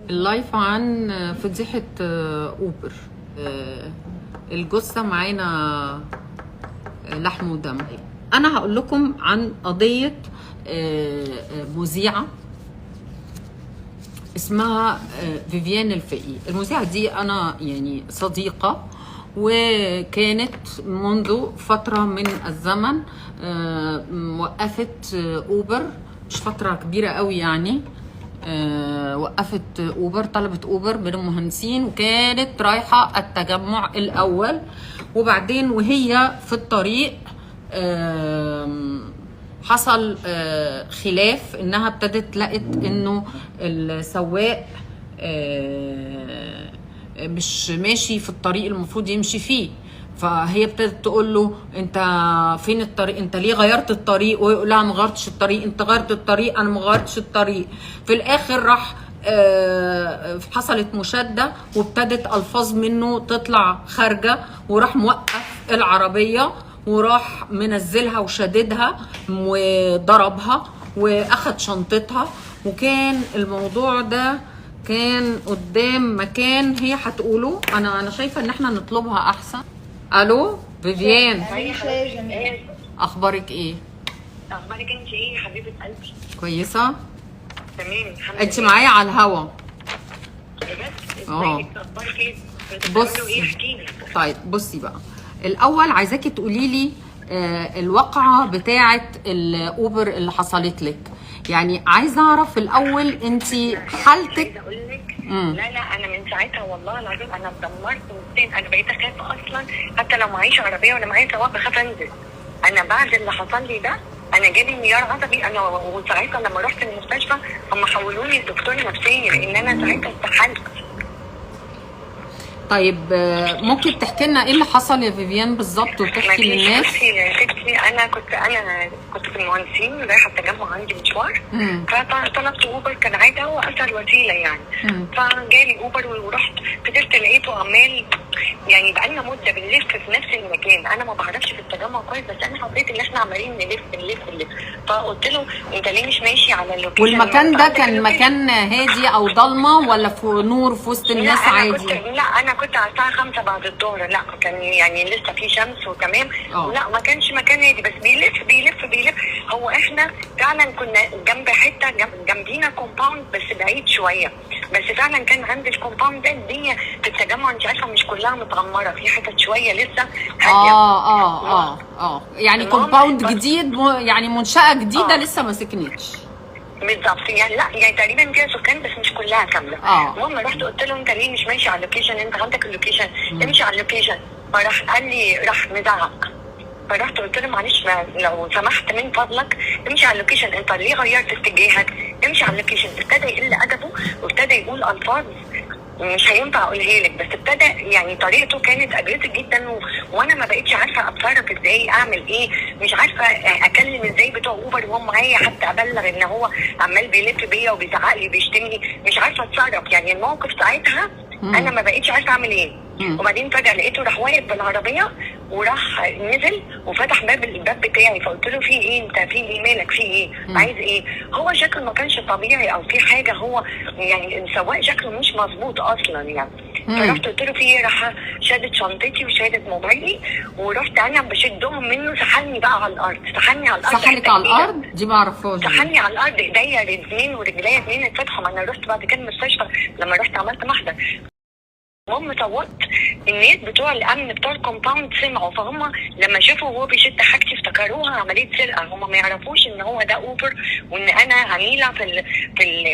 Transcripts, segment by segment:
اللايف عن فضيحة اوبر. الجثة معانا لحم ودم. انا هقول لكم عن قضية مذيعة اسمها فيفيان الفقي. المذيعة دي انا يعني صديقة، وكانت منذ فترة من الزمن وقفت اوبر، مش فترة كبيرة قوي يعني. وقفت اوبر، طلبت اوبر من المهندسين، وكانت رايحة التجمع الاول، وبعدين وهي في الطريق حصل خلاف، انها ابتدت لقت انه السواق مش ماشي في الطريق المفروض يمشي فيه. فهي ابتدت تقول له انت فين الطريق، انت ليه غيرت الطريق؟ ويقول لها ما غيرتش الطريق، انت غيرت الطريق، انا ما غيرتش الطريق. في الاخر راح حصلت مشاده، وابتدت الفاظ منه تطلع خارجه، وراح موقف العربيه، وراح منزلها وشددها وضربها واخد شنطتها. وكان الموضوع ده كان قدام مكان هي هتقوله. انا شايفه ان احنا نطلبها احسن. الو فيفيان، اخبارك ايه؟ اخبارك انت ايه يا حبيبه قلبي؟ كويسه تمام الحمد لله. انت معايا على الهوا. بس ازيك؟ اخبارك ايه؟ بصي ايه احكي لي. طيب بصي بقى، الاول عايزاكي تقولي لي الواقعه بتاعه الاوبر اللي حصلت لك. يعني عايزه اعرف الاول انت حالتك. عايزه اقول لك لا انا من ساعتها والله العظيم انا اتدمرت نفسيا. انا بقيت اخاف اصلا، حتى لو معيش عربيه ولا معايا سواق بخاف انزل. انا بعد اللي حصل لي ده انا جالي انهيار عصبي. انا وساعتها لما رحت المستشفى هم حولوني لدكتور نفسي، لان انا ساعتها استحلت. طيب ممكن تحكي لنا ايه اللي حصل يا فيفيان بالظبط، وتحكي للناس؟ بصي يا ستي، انا كنت في المهندسين رايحه التجمع، عندي مشوار، فطلبت اوبر كالعاده، هو اسهل وسيله يعني. فجالي اوبر ورحت، فضلت لقيته عمال يعني بقالنا مده بنلف في نفس المكان. انا ما بعرفش في التجمع كويس، بس انا حسيت ان احنا عمالين نلف. فقلت له انت ليه مش ماشي على اللوكيشن؟ والمكان ده كان مكان هادي او ضلمه، ولا في نور في وسط الناس عادي؟ لا انا كنت على الساعه 5 بعد الظهر. لا كان يعني لسه في شمس وتمام. لا ما كانش مكان هادي، بس بيلف. هو احنا فعلا كنا جنب حته جنبينا كومباوند بس بعيد شويه، بس فعلا كان عند الكومباوند ده الدنيا في التجمع انت عارفه مش كلها متعمره، في حتت شويه لسه هاديه. يعني كومباوند جديد، يعني منشأة جديده لسه ما سكنتش بالظبط. يعني لا يعني تقريبا فيها سكان بس مش كلها كامله. المهم رحت قلت له انت ليه مش ماشي على اللوكيشن؟ انت عندك اللوكيشن، امشي على اللوكيشن. فراح قال لي، راح مزعق. فرحت قلت له معلش لو سمحت من فضلك امشي على اللوكيشن، انت ليه غيرت اتجاهك؟ امشي على اللوكيشن. ابتدى يقل ادبه وابتدى يقول الفاظ مش هينفع اقولها لك، بس ابتدى يعني طريقته كانت اجريسيف جدا، وانا ما بقتش عارفه اتصرف ازاي، اعمل ايه، مش عارفه اكلم ازاي بتوع اوبر وهم معايا حتى ابلغ ان هو عمال بيلف بيا وبيزعق لي وبيشتمني. مش عارفه اتصرف يعني. الموقف ساعتها انا ما بقتش عارفه اعمل ايه. وبعدين فجاه لقيته راح واقف بالعربيه وراح نزل وفتح الباب بتاعي. فقلت له في ايه؟ انت في ايه؟ مالك؟ في ايه؟ عايز ايه؟ هو شكله ما كانش طبيعي او في حاجه، هو يعني السواق شكله مش مظبوط اصلا يعني. فرحت قلت له في ايه؟ راح شادت شنطتي وشادت موبايلي، ورحت انا بشدهم منه، سحلني بقى على الارض. سحلني على الارض. سحلك على الارض؟ دي ما اعرفهاش. سحلني على الارض، ايديا الاثنين ورجليا الاثنين اتفتحوا. ما انا رحت بعد كده المستشفى لما رحت عملت محضر. المهم صوت الناس بتوع الامن بتوع الكومباوند سمعوا، فهم لما شافوا وهو بيشد حاجتي افتكروها عمليه سرقه. هم ما يعرفوش ان هو ده اوبر، وان انا عميله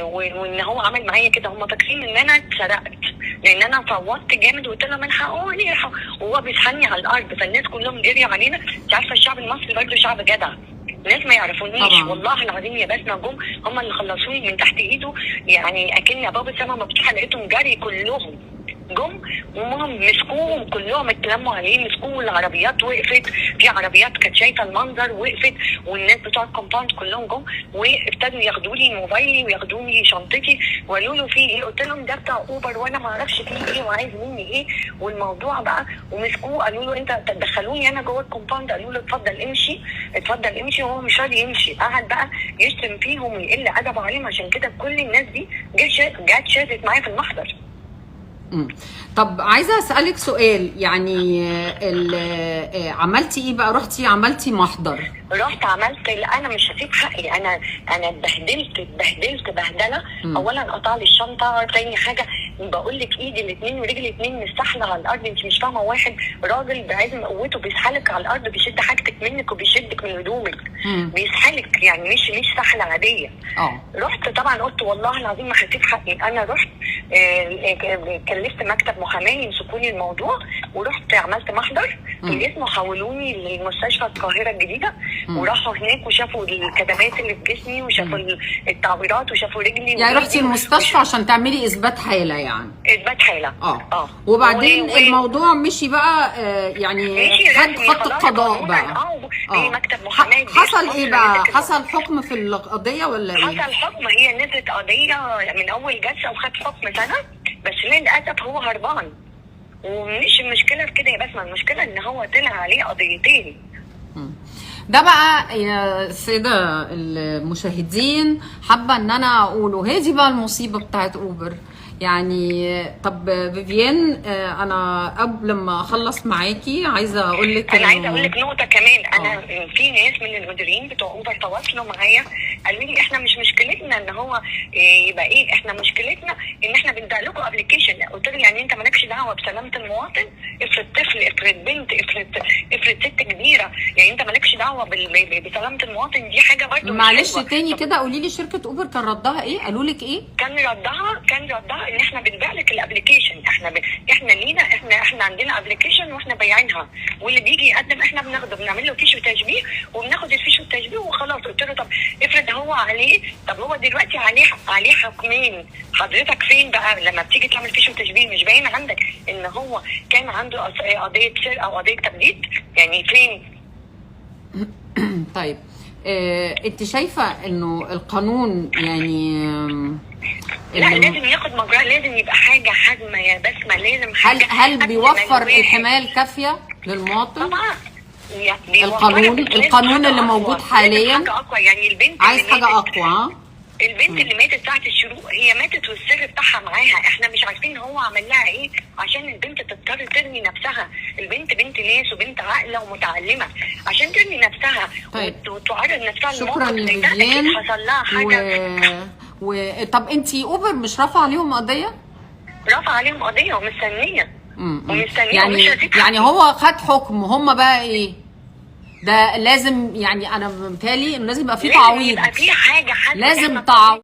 وان هو عمل معايا كده. هم فاكرين ان انا اتسرقت، لان انا صوتت جامد وقلت لهم الحقوني وهو بيسحلني على الارض. فالناس كلهم جريوا علينا. انت عارفه الشعب المصري برضه شعب جدع، الناس ما يعرفونيش طبعا. والله العظيم يا بسمه جم هم اللي خلصوني من تحت ايده، يعني اكني ابواب السما مفتوحه لقيتهم جري كلهم. جم وهم مسكوهم كلهم، اتلموا عليه، مسكوه، العربيات وقفت، في عربيات كانت شايفه المنظر وقفت، والناس بتوع الكومباوند كلهم جم وابتدوا ياخدوا لي موبايلي وياخدوا لي شنطتي وقالوا له في ايه؟ قلت لهم ده بتاع اوبر وانا ما اعرفش فيه ايه وعايز مني ايه والموضوع بقى. ومسكوه قالوا له انت دخلوني انا جوه الكومباوند، قالوا له اتفضل امشي اتفضل امشي، وهو مش راضي يمشي، قعد بقى يشتم فيهم ويقل ادبه عليهم. عشان كده كل الناس دي جت شاركت معايا في المحضر. طب عايزه اسالك سؤال، يعني عملتي ايه بقى؟ رحتي عملتي محضر؟ رحت عملت، لا انا مش هسيب حقي، انا اتبهدلت بهدله. اولا قطع لي الشنطه، تاني حاجه بقول لك ايدي الاثنين ورجلي الاثنين مستحله على الارض، انت مش فاهمه، واحد راجل بعزم قوته بيسحلك على الارض، بيشد حاجتك منك وبيشدك من هدومك، بيسحلك يعني مش سحله عاديه. رحت طبعا قلت والله العظيم ما هسيب حقي. انا رحت كلفت مكتب محاماه يمسكوا لي الموضوع، ورحت عملت محضر الاسم وحولوني لمستشفى القاهره الجديده. وراحوا هناك وشافوا الكدمات اللي في جسمي وشافوا التعويرات وشافوا رجلي. يعني رحتي المستشفى عشان تعملي اثبات حاله؟ يعني اثبات حاله. وبعدين الموضوع مشي بقى، يعني خط القضاء بقى. مكتب محاماه. حصل ايه بقى؟ حصل حكم في القضيه ولا ايه؟ حصل حكم، هي نزلت قضيه من اول جلسه وخد حكم سنه، بس للاسف هو هربان. ومش المشكله في كده يا بسمه، المشكله ان هو طلع عليه قضيتين. ده بقى يا ساده المشاهدين حابه ان انا اقوله، هي دي بقى المصيبه بتاعت اوبر. يعني طب فيفيان، انا قبل ما اخلص معاكي عايزه اقول لك نقطه كمان. انا في ناس من المديرين بتوع اوبر تواصلوا معايا قالوا لي احنا مش مشكلتنا ان هو يبقى ايه، احنا مشكلتنا ان احنا بندع لكم ابلكيشن. قلت له يعني انت مالكش دعوه بسلامه المواطن؟ افرض طفل، افرض بنت، افرض ست كبيره، يعني انت مالكش دعوه بسلامه المواطن؟ دي حاجه برضه. معلش تاني كده قولي لي، شركه اوبر كان ردها ايه؟ قالوا لك ايه؟ كان ردها ان احنا بنبيع لك الابلكيشن، احنا لينا، احنا عندنا ابلكيشن واحنا بايعينها، واللي بيجي يقدم احنا بناخده، بنعمل له فيش وتشبيه وبناخد الفيش والتشبيه وخلاص. قلت له طب افرض هو عليه، طب هو دلوقتي عليه حكمين، حضرتك فين بقى لما بتيجي تعمل فيش وتشبيه؟ مش باين عندك ان هو كان عنده قضيه سرقه او قضيه تبديد؟ يعني فين؟ طيب انت شايفه انه القانون يعني لا لازم ياخد مجراه، لازم يبقى حاجه حازمه يا بسمه، لازم حاجه. هل بيوفر الحمايه الكافيه للمواطن؟ طبعا. القانون اللي موجود حاليا حاجه اقوى. يعني البنت عايز حاجه اقوى. البنت اللي ماتت تحت الشروق هي ماتت والسر بتاعها معاها، احنا مش عارفين هو عمل لها ايه عشان البنت تضطر ترمي نفسها. البنت بنت ناس وبنت عاقله ومتعلمه، عشان ترمي نفسها وتعرض نفسها شكرا لفيفيان. حصل لها حاجه. طب انتي اوبر مش رافعه عليهم قضيه؟ رافعه عليهم قضيه ومستنيه يعني هو خد حكم، هم بقى ايه؟ ده لازم، يعني انا متهيألي انه لازم يبقى في تعويض، يبقى في حاجه لازم تعويض.